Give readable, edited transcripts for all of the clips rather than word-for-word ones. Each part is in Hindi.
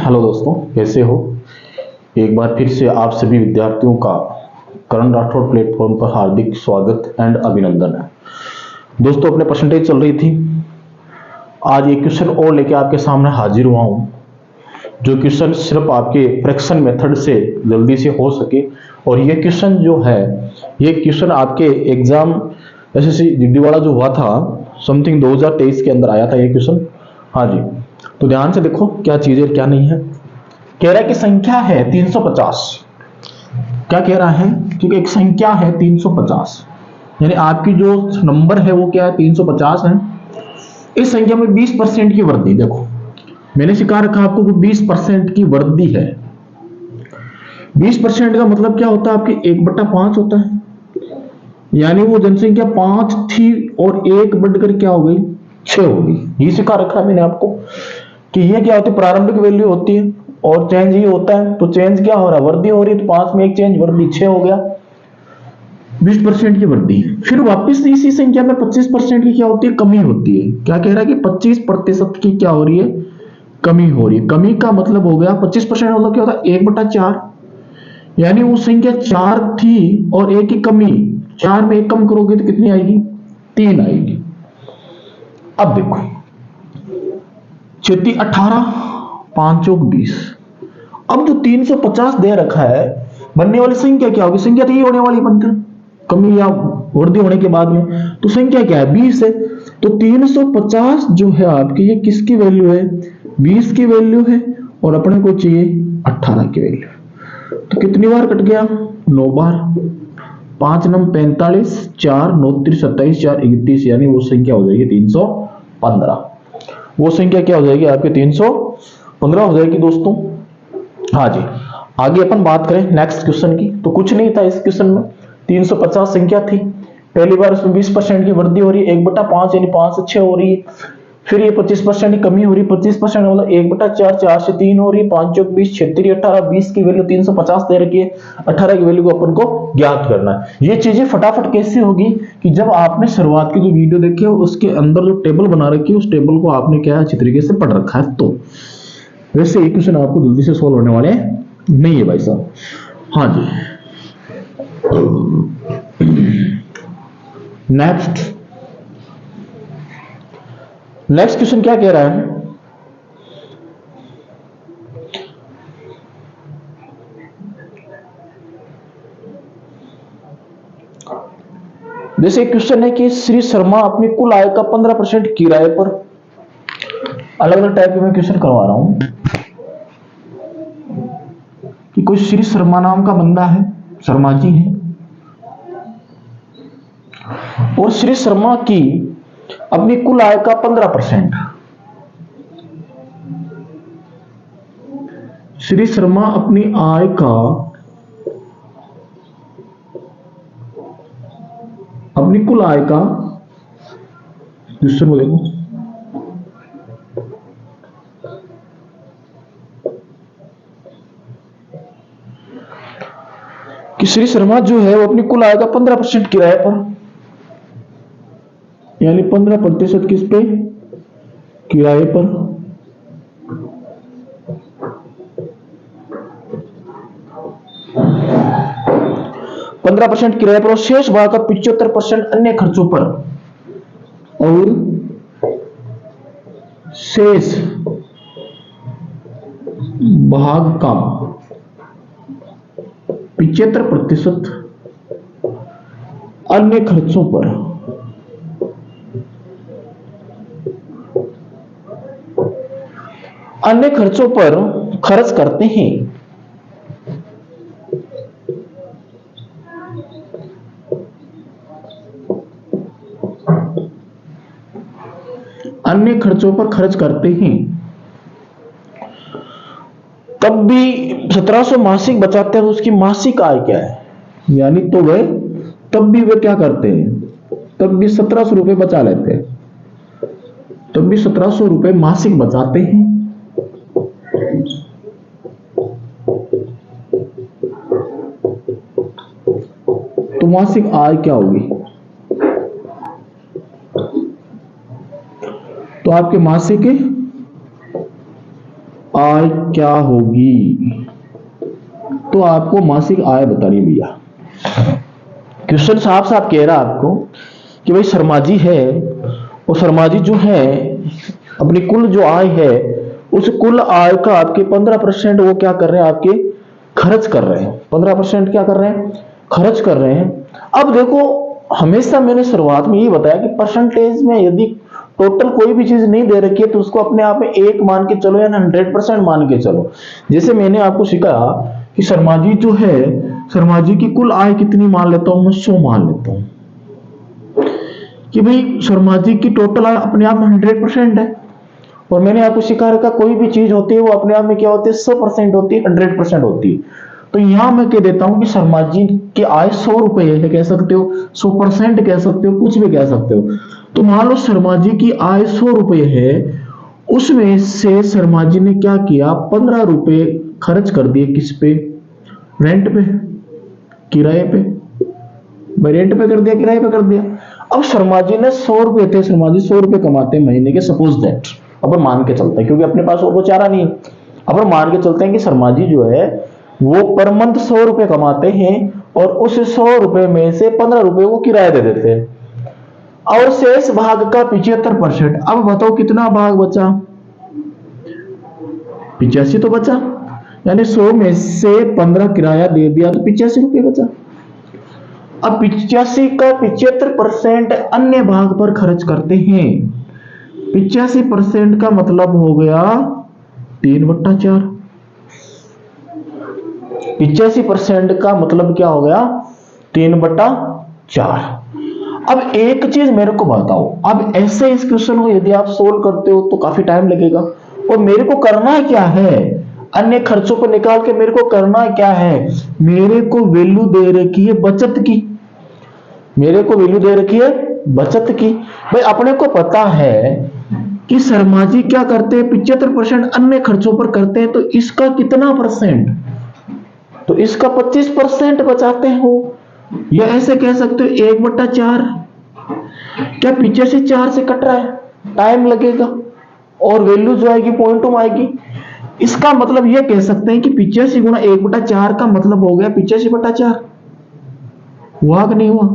हेलो दोस्तों, कैसे हो। एक बार फिर से आप सभी विद्यार्थियों का करण राठौड़ प्लेटफॉर्म पर हार्दिक स्वागत एंड अभिनंदन है। दोस्तों, अपने परसेंटेज चल रही थी। आज एक क्वेश्चन और लेके आपके सामने हाजिर हुआ हूँ, जो क्वेश्चन सिर्फ आपके फ्रैक्शन मेथड से जल्दी से हो सके। और ये क्वेश्चन जो है, ये क्वेश्चन आपके एग्जाम एसएससी जीडी वाला जो हुआ था समथिंग 2023 के अंदर आया था ये क्वेश्चन। हाँ जी, तो ध्यान से देखो क्या चीज है क्या नहीं है। कह रहा है कि संख्या है 350। क्या कह रहा है? क्योंकि एक संख्या है 350, यानी आपकी जो नंबर है वो क्या है, 350 है। इस संख्या में 20% की वृद्धि, देखो मैंने सिखा रखा आपको कि 20% की वृद्धि है। 20% का मतलब क्या होता है, आपकी 1/5 होता है। यानी वो जनसंख्या 5 थी और 1 बढ़कर क्या हो गई, 6 हो गई। ये सिखा रखा है मैंने आपको कि ये क्या होती है, प्रारंभिक वैल्यू होती है और चेंज ये होता है। तो चेंज क्या हो रहा है, वृद्धि हो रही है। तो 5 में एक चेंज, वृद्धि 6 हो गया, 20% की वृद्धि। फिर वापस इसी संख्या में 25% की क्या होती है, कमी होती है। क्या कह रहा है कि 25% की क्या हो रही है, कमी हो रही है। कमी का मतलब हो गया 25% मतलब क्या होता है, 1/4। यानी वो संख्या 4 थी और 1 की कमी, 4 में 1 कम करोगे तो कितनी आएगी, 3 आएगी। अब देखो 6 18, 5 चौक 20। अब जो 350 दे रखा है, बनने वाली संख्या क्या होगी, संख्या तो ये होने वाली बनकर, कमी या वृद्धि होने के बाद में। तो संख्या क्या है, 20 है। तो 350 जो है आपकी, ये किसकी वैल्यू है, 20 की वैल्यू है। और अपने को चाहिए 18 की वैल्यू। तो कितनी बार कट गया, 9 बार। 5 9 45, 4 9 27, 4 31, यानी वो संख्या हो जाएगी 315। वो संख्या क्या हो जाएगी आपके, 315 हो जाएगी दोस्तों। हाँ जी, आगे अपन बात करें नेक्स्ट क्वेश्चन की। तो कुछ नहीं था इस क्वेश्चन में, 350 संख्या थी। पहली बार उसमें 20% की वृद्धि हो रही है, 1/5 यानी 5 से 6 हो रही है। फिर ये 25% की कमी हो रही है, 25% मतलब 1/4, 4 से 3 हो रही है, 5 चौक 20, 36 18, 20 की वैल्यू 350 दे रखी है, 18 की वैल्यू को अपन को ज्ञात करना है। ये चीजें फटाफट कैसे होगी कि जब आपने शुरुआत की जो वीडियो देखी है उसके अंदर जो टेबल बना रखी है, उस टेबल को आपने क्या अच्छी तरीके से पढ़ रखा है। तो वैसे ये क्वेश्चन आपको जल्दी से सोल्व होने वाले नहीं है भाई साहब। हाँ जी, नेक्स्ट क्वेश्चन क्या कह रहा है, जैसे क्वेश्चन है कि श्री शर्मा अपनी कुल आय का 15% किराए पर, अलग अलग टाइप के मैं क्वेश्चन करवा रहा हूं कि कोई श्री शर्मा नाम का बंदा है, शर्मा जी है, और श्री शर्मा की अपनी कुल आय का 15%, श्री शर्मा अपनी आय का, अपनी कुल आय का, क्वेश्चन को देखो, कि श्री शर्मा जो है वो अपनी कुल आय का 15% किराए पर, यानी 15% किस पे, किराए पर, 15% किराए पर, और शेष भाग का 75% अन्य खर्चों पर, और शेष भाग का 75% अन्य खर्चों पर। अन्य खर्चों पर खर्च करते हैं। अन्य खर्चों पर खर्च करते हैं, तब भी 1700 मासिक बचाते हैं। तो उसकी मासिक आय क्या है, यानी तो वह तब भी वे क्या करते हैं, तब भी 1700 रुपए बचा लेते हैं, तब भी 1700 रुपए मासिक बचाते हैं। तो मासिक आय क्या होगी, तो आपके मासिक आय क्या होगी? तो आपको मासिक आय बतानी भैया। क्वेश्चन साफ साफ कह रहा है आपको कि भाई शर्मा जी है, और शर्मा जी जो है अपनी कुल जो आय है उस कुल आय का आपके 15% वो क्या कर रहे हैं, आपके खर्च कर रहे हैं। 15% क्या कर रहे हैं, खर्च कर रहे हैं। अब देखो, हमेशा मैंने शुरुआत में ये बताया कि परसेंटेज में यदि टोटल कोई भी चीज नहीं दे रखी है तो उसको अपने आप में एक मान के चलो या 100% मान के चलो। जैसे मैंने आपको सिखाया कि शर्मा जी जो है, शर्मा जी की कुल आय कितनी मान लेता हूं मैं, 100 मान लेता हूं कि भाई शर्मा जी की टोटल आय अपने आप में 100% है। और मैंने आपको सिखा रखा कोई भी चीज होती है वो अपने आप में क्या होती है, 100% होती है, 100% होती है। तो यहां मैं कह देता हूं कि शर्मा जी की आय 100 रुपए है, कह सकते हो 100% कह सकते हो, कुछ भी कह सकते हो। तो मान लो शर्मा जी की आय 100 रुपए है, उसमें से शर्मा जी ने क्या किया, 15 रुपए खर्च कर दिए किस पे, रेंट पे, किराए पे। भाई रेंट पे कर दिया, किराए पे कर दिया। अब शर्मा जी ने 100 रुपए थे, शर्मा जी 100 रुपए कमाते हैं महीने के, सपोज दैट, अपन मान के चलते हैं क्योंकि अपने पास और कोई चारा नहीं है। अपन मान के चलते हैं कि शर्मा जी जो है वो पर मंथ 100 रुपए कमाते हैं और उस 100 रुपए में से 15 रुपए वो किराया दे देते हैं और शेष भाग का 75%। अब बताओ कितना भाग बचा, 85 तो बचा, यानी 100 में से 15 किराया दे दिया तो 85 रुपए बचा। अब 85 का 75% अन्य भाग पर खर्च करते हैं। 85% का मतलब हो गया 3/4। 85% का मतलब क्या हो गया, 3/4। अब एक चीज मेरे को बताओ, अब ऐसे इस क्वेश्चन को यदि आप सोल्व करते हो तो काफी टाइम लगेगा, और मेरे को करना क्या है, अन्य खर्चों को निकाल के मेरे को करना क्या है, मेरे को वैल्यू दे रखी है बचत की, मेरे को वैल्यू दे रखी है बचत की। भाई अपने को पता है कि शर्मा जी क्या करते हैं, 75% अन्य खर्चों पर करते हैं, तो इसका कितना परसेंट, तो इसका 25% बचाते हो, या ऐसे कह सकते हो 1/4। क्या पीछे से 4 से कट रहा है, टाइम लगेगा और वैल्यू जो आएगी पॉइंट आएगी। इसका मतलब यह कह सकते हैं कि 85 गुणा 1/4 का मतलब हो गया 85/4। हुआ कि नहीं हुआ,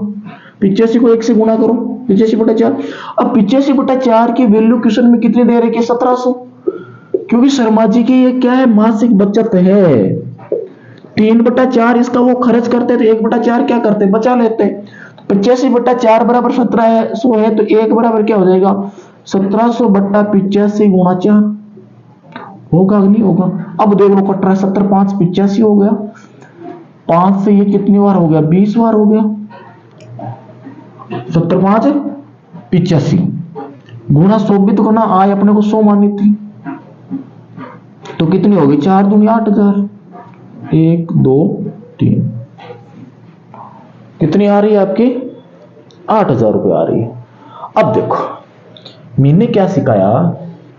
85 को 1 से गुणा करो, 85/4। अब 85/4 की वैल्यू क्वेश्चन में कितनी दे रही है, 1700, क्योंकि शर्मा जी की ये क्या है, मासिक बचत है। 3/4 इसका वो खर्च करते तो 1/4 क्या करते, बचा लेते। 85/4 बराबर 1700 है, तो 1 बराबर क्या हो जाएगा, 1700/85 गुणा 4। होगा कि नहीं होगा, अब देख लो कट रहा है, 70 5 85 हो गया, 5 से ये कितनी बार हो गया, 20 बार हो गया, 70 5 85 गुणा 100 भी तो करना, आय अपने को 100 मानी थी, तो कितनी होगी, 4 दूनी 8000, 1 2 3, कितनी आ रही है आपकी, 8000 रुपये आ रही है। अब देखो मैंने क्या सिखाया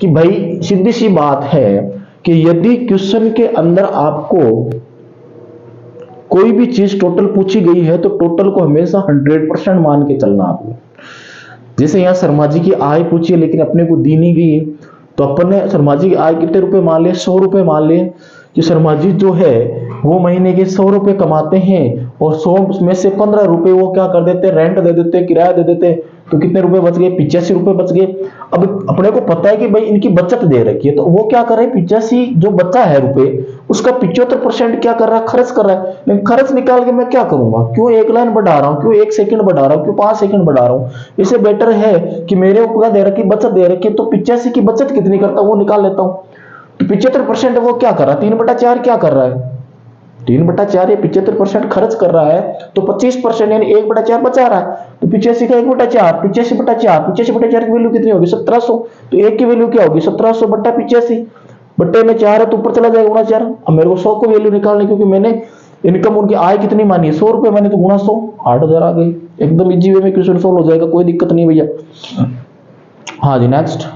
कि भाई सीधी सी बात है कि यदि क्वेश्चन के अंदर आपको कोई भी चीज टोटल पूछी गई है तो टोटल को हमेशा 100% मान के चलना आपको। जैसे यहां शर्मा जी की आय पूछी है लेकिन अपने को दी नहीं गई है, तो अपन ने शर्मा जी की आय कितने रुपए मान लिए, 100 रुपए मान लिए कि शर्मा जी जो है वो महीने के 100 रुपए कमाते हैं और 100 में से 15 रुपए वो क्या कर देते, रेंट दे देते, किराया दे देते, तो कितने रुपए बच गए, 85 रुपए बच गए। अब अपने को पता है कि भाई इनकी बचत दे रखी है, तो वो क्या कर रहे हैं, 85 जो बचा है रुपए उसका 75% क्या कर रहा है, खर्च कर रहा है। लेकिन खर्च निकाल के मैं क्या करूंगा, क्यों एक लाइन बढ़ा रहा हूं, क्यों 1 सेकंड बढ़ा रहा हूं, क्यों 5 सेकंड बढ़ा रहा हूं। इससे बेटर है कि मेरे को क्या दे रखी, बचत दे रखी है, तो 85 की बचत कितनी करता हूं वो निकाल लेता हूं। तो 75% वो क्या कर रहा है, 3/4 क्या कर रहा है, 3/4 या 75% खर्च कर रहा है, तो 25% यानी 1/4 बचा रहा है। तो 85 का 1/4, 85/4 की वैल्यू कितनी होगी, 1700। तो एक की वैल्यू क्या होगी, 1700/85 बट्टे में 4 है तो ऊपर चला जाएगा गुणा 4। अब मेरे को 100 को वैल्यू निकालनी, क्योंकि मैंने इनकम उनकी आय कितनी मानी है, 100 रुपए मानी, तो गुणा 100, 8000 आ गई। एकदम इजी वे में क्वेश्चन सोल्व हो जाएगा, कोई दिक्कत नहीं भैया। हाँ जी नेक्स्ट।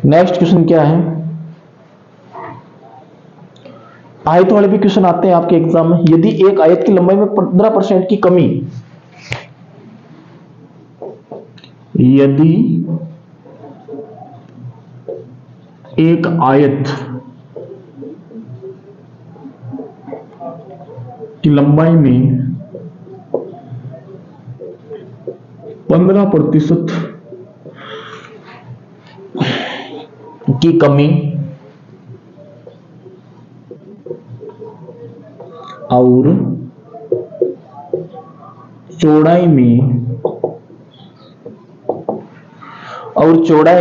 नेक्स्ट क्वेश्चन क्या है, आयत वाले भी क्वेश्चन आते हैं आपके एग्जाम में। यदि एक आयत की लंबाई में 15% की कमी, यदि एक आयत की लंबाई में 15% की कमी और चौड़ाई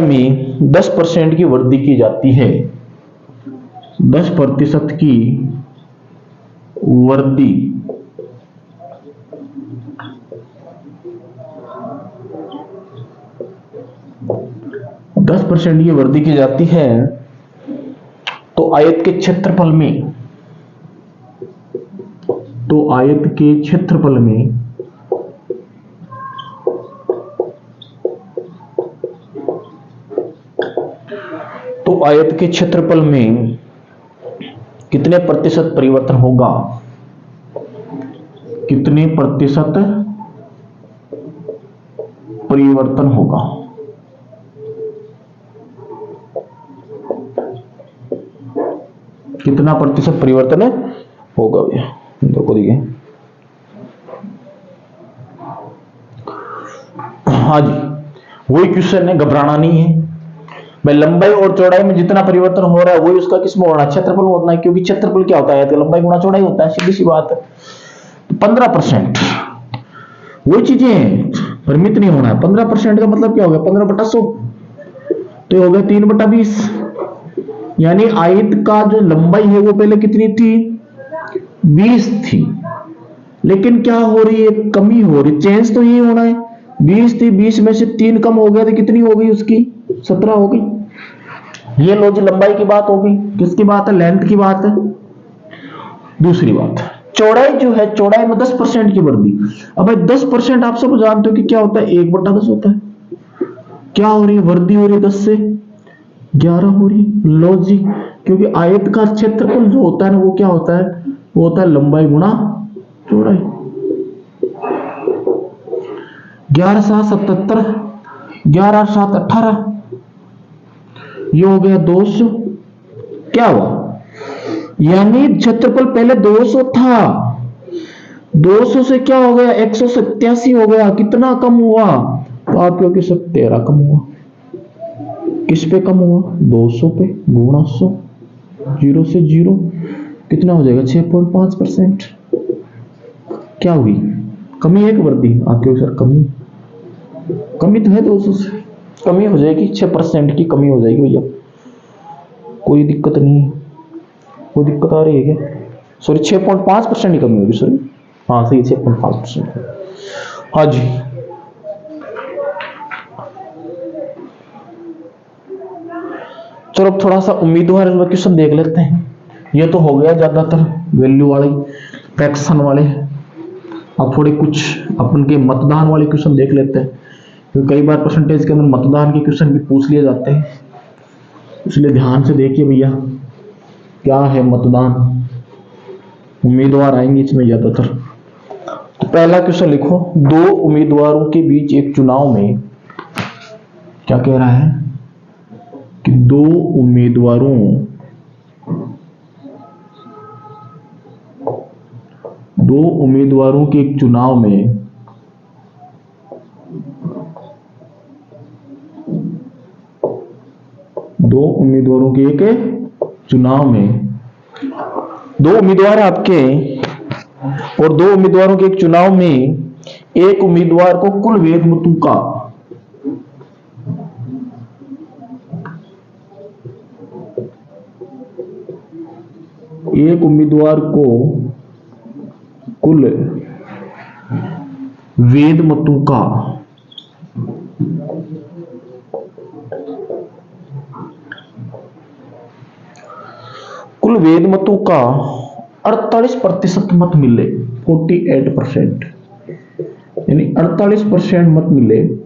में 10% की वृद्धि की जाती है, 10% की वृद्धि की वृद्धि की जाती है, तो आयत के क्षेत्रफल में, आयत के क्षेत्रफल में कितने प्रतिशत परिवर्तन होगा, कितने प्रतिशत परिवर्तन होगा। कितना प्रतिशत परिवर्तन होगा भैया, देखो देखिए, हाँ जी वही क्वेश्चन है, घबराना नहीं है भाई। लंबाई और चौड़ाई में जितना परिवर्तन हो रहा है वही उसका किसमें होना है, क्षेत्रफल में होना है, क्योंकि क्षेत्रफल क्या होता है, तो लंबाई गुणा चौड़ाई होता है, सीधी सी बात है। तो 15% वही चीजें हैं, परिमित नहीं होना है। 15% का मतलब क्या हो गया, 15/100, तो ये हो गया 3/20। यानी आयत का जो लंबाई है वो पहले कितनी थी, 20 थी, लेकिन क्या हो रही है, कमी हो रही, चेंज तो यही होना है। 20 थी, 20 में से 3 कम हो गया तो कितनी हो गई उसकी, 17 हो गई। ये लो जी लंबाई की बात हो गई, किसकी बात है, लेंथ की बात है। दूसरी बात चौड़ाई जो है, चौड़ाई में 10% की वृद्धि। अब 10% आप सब जानते हो कि क्या होता है, 1/10 होता है। क्या हो रही है, वृद्धि हो रही है, 10 से 11 हो रही है। लो जी, क्योंकि आयत का क्षेत्रफल जो होता है ना वो क्या होता है, वो होता है लंबाई गुणा चौड़ाई। 11×7 = 77, 11×7 = 18, ये हो गया 200। क्या हुआ, यानी क्षेत्रफल पहले 200 था, 200 से क्या हो गया, 187 हो गया। कितना कम हुआ, तो आप क्योंकि सब 13 कम हुआ। किस पे कम हुआ, 200 पे, गुणा 100, 0 से 0 कितना हो जाएगा, 6.5%। क्या हुई, कमी है कि वृद्धि, आपके सर कमी तो है, 200 से कमी हो जाएगी, 6% की कमी हो जाएगी भैया, कोई दिक्कत नहीं है। कोई दिक्कत आ रही है क्या, सॉरी 6.5% की कमी होगी, सॉरी हाँ सही 6.5%। हाँ जी, चलो थोड़ा सा उम्मीदवार क्वेश्चन देख लेते हैं। ये तो हो गया ज्यादातर वैल्यू वाले, फ्रैक्शन वाले। अब थोड़े कुछ अपन के मतदान वाले क्वेश्चन देख लेते हैं, क्योंकि कई बार परसेंटेज के अंदर मतदान के क्वेश्चन भी पूछ लिए जाते हैं, इसलिए ध्यान से देखिए भैया क्या है मतदान, उम्मीदवार आएंगे इसमें ज्यादातर। तो पहला क्वेश्चन लिखो, 2 उम्मीदवारों के बीच एक चुनाव में, क्या कह रहा है कि 2 उम्मीदवारों के एक चुनाव में दो उम्मीदवार आपके, और 2 उम्मीदवारों के एक चुनाव में एक उम्मीदवार को कुल वेद मतों का कुल वेद मतों का कुल वेद मतों का 48% मत मिले, 48%, यानी 48% मत मिले,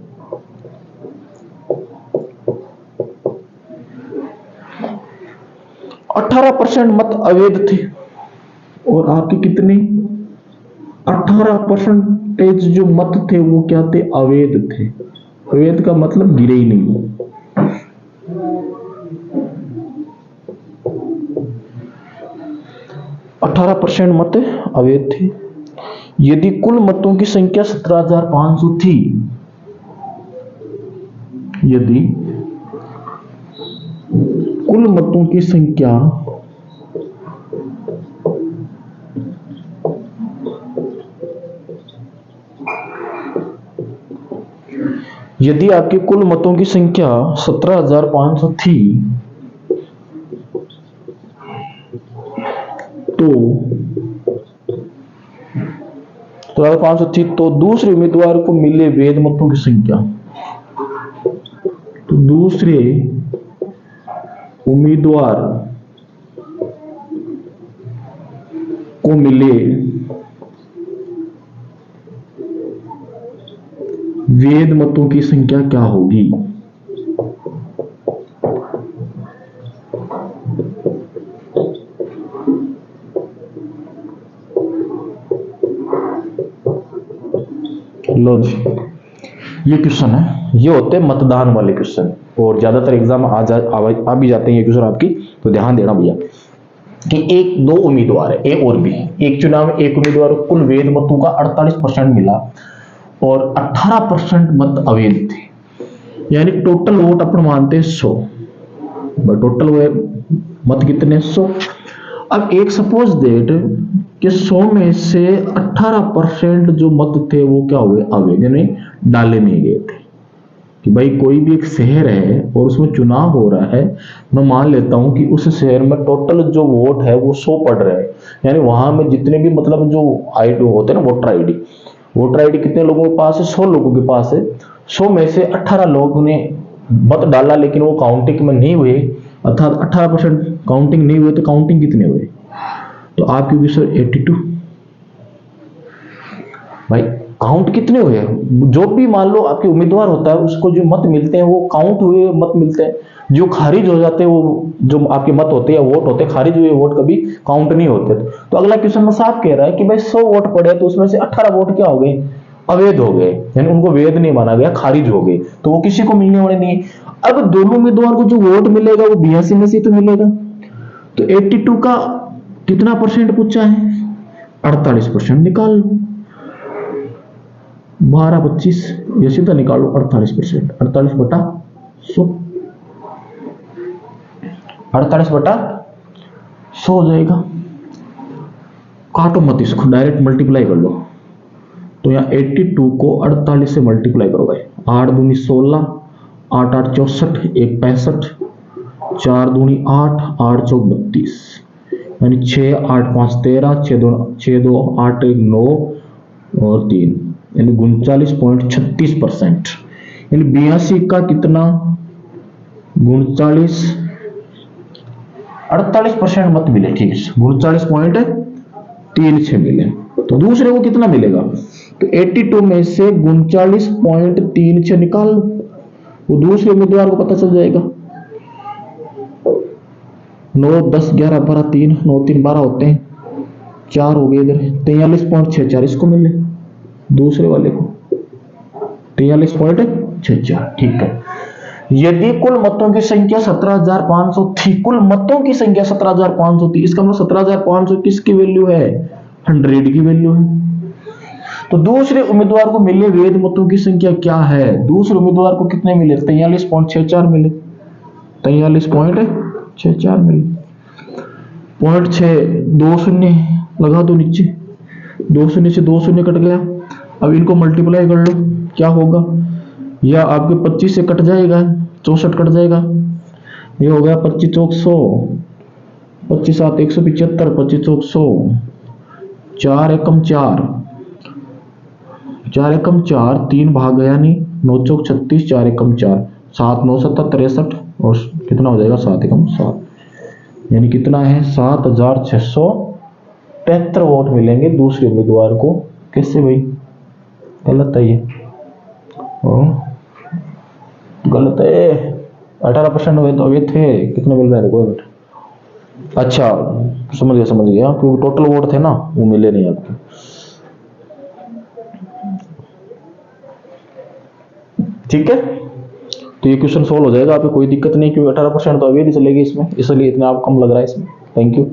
18% मत अवैध थे और आपके कितने 18% जो मत थे वो क्या थे, अवैध थे। अवैध का मतलब गिरे ही नहीं। 18% मत अवैध थे। यदि कुल मतों की संख्या 17,500 थी, यदि कुल मतों की संख्या यदि आपके कुल मतों की संख्या 17,500 थी तो 17,500 थी तो दूसरे उम्मीदवार को मिले वैध मतों की संख्या, तो दूसरे उम्मीदवार को मिले वैध मतों की संख्या क्या होगी। लो जी, ये क्वेश्चन है, ये होते हैं मतदान वाले क्वेश्चन और ज्यादातर एग्जाम आ भी जाते हैं ये क्वेश्चन आपकी, तो ध्यान देना भैया कि एक दो उम्मीदवार है, एक और भी, एक चुनाव में एक उम्मीदवार को कुल वैध मतों का 48% मिला और 18% मत अवैध थे, यानी टोटल वोट अपन मानते हैं 100, टोटल मत कितने 100। अब एक सपोज डेट कि 100 में से 18% जो मत थे वो क्या हुए, अवैध, यानी डाले नहीं गए थे। कि भाई कोई भी एक शहर है और उसमें चुनाव हो रहा है, मैं मान लेता हूं कि उस शहर में टोटल जो वोट है वो 100 पड़ रहे हैं, यानी वहां में जितने भी मतलब जो आईडी होते हैं ना, वोटर आईडी कितने लोगों के पास है, 100 लोगों के पास है। 100 में से 18 लोगों ने मत डाला लेकिन वो काउंटिंग में नहीं हुए, अर्थात 18% काउंटिंग नहीं हुए, तो काउंटिंग कितने हुए, तो आपकी होगी सर 82। भाई काउंट कितने हुए, जो भी मान लो आपके उम्मीदवार होता है उसको जो मत मिलते हैं वो काउंट हुए मत मिलते हैं, जो खारिज हो जाते हैं वो जो आपके मत होते हैं वोट होते हैं खारिज हुए वोट कभी काउंट नहीं होते। तो अगला क्वेश्चन में साफ कह रहा है कि भाई 100 वोट पड़े तो उसमें से 18 वोट क्या हो गए, अवैध हो गए, यानी उनको वैध नहीं माना गया, खारिज हो गए, तो वो किसी को मिलने वाले नहीं है। अब दोनों उम्मीदवार को जो वोट मिलेगा वो 82 में से तो मिलेगा, तो 82 का कितना परसेंट पूछा है, 48% निकाल लो, 12 25 ये सीधा निकालो 48%, 48 बटा 100, 48 बटा 100 हो जाएगा। काटो मत इसको, डायरेक्ट मल्टीप्लाई कर लो, तो यहाँ 82 को 48 से मल्टीप्लाई करो भाई, 8 दूनी 16, 8 8 64, 1 65, 4 दूनी 8, 8 चौक 32, यानी 6 8 5 13, 6 2 8 1 9 और 3, यानी 39.36%, यानी 82 का कितना 39 48% मत मिले, ठीक है 39.36 मिले। तो दूसरे को कितना मिलेगा, तो 82 में से 39.36 निकाल लो, वो दूसरे उम्मीदवार को पता चल जाएगा। 9 10 11 12 3 9 3 12 होते हैं, 4 हो गए इधर, 43.64 इसको मिले दूसरे वाले को, 43.64, ठीक है। यदि कुल मतों की संख्या 17,500 थी, कुल मतों की संख्या 17,500 थी, इसका मतलब 17,500 किसकी वैल्यू है, 100 की वैल्यू है। तो दूसरे उम्मीदवार को मिले वैध मतों की संख्या क्या है, दूसरे उम्मीदवार को कितने मिले, 43.64 मिले, 43.64 मिले, 0.6 लगा दो नीचे, 2 शून्य से 2 शून्य कट गया। अब इनको मल्टीप्लाई कर लो, क्या होगा, या आपके 25 से कट जाएगा, 64 कट जाएगा, ये हो गया 25 चौक 100, 25 7 175, 25 चौक 100, 4 एकम 4, 4 एकम 4, 3 भाग गया नहीं, 9 चौक 36, 4 एकम 4, 7 9 7 63 और कितना हो जाएगा 7 एकम 7, यानी कितना है 7,673 वोट मिलेंगे दूसरे उम्मीदवार को। कैसे भाई, गलत है ये, गलत है, 18% हुए तो अवैध थे, कितने मिल रहा है देखो बेटा, अच्छा, समझ गया, क्योंकि टोटल वोट थे ना वो मिले नहीं आपको। ठीक है, तो ये क्वेश्चन सोल्व हो जाएगा, आपको कोई दिक्कत नहीं, क्योंकि 18% तो अभी चलेगी इसमें, इसलिए इतना आप कम लग रहा है इसमें। Thank you.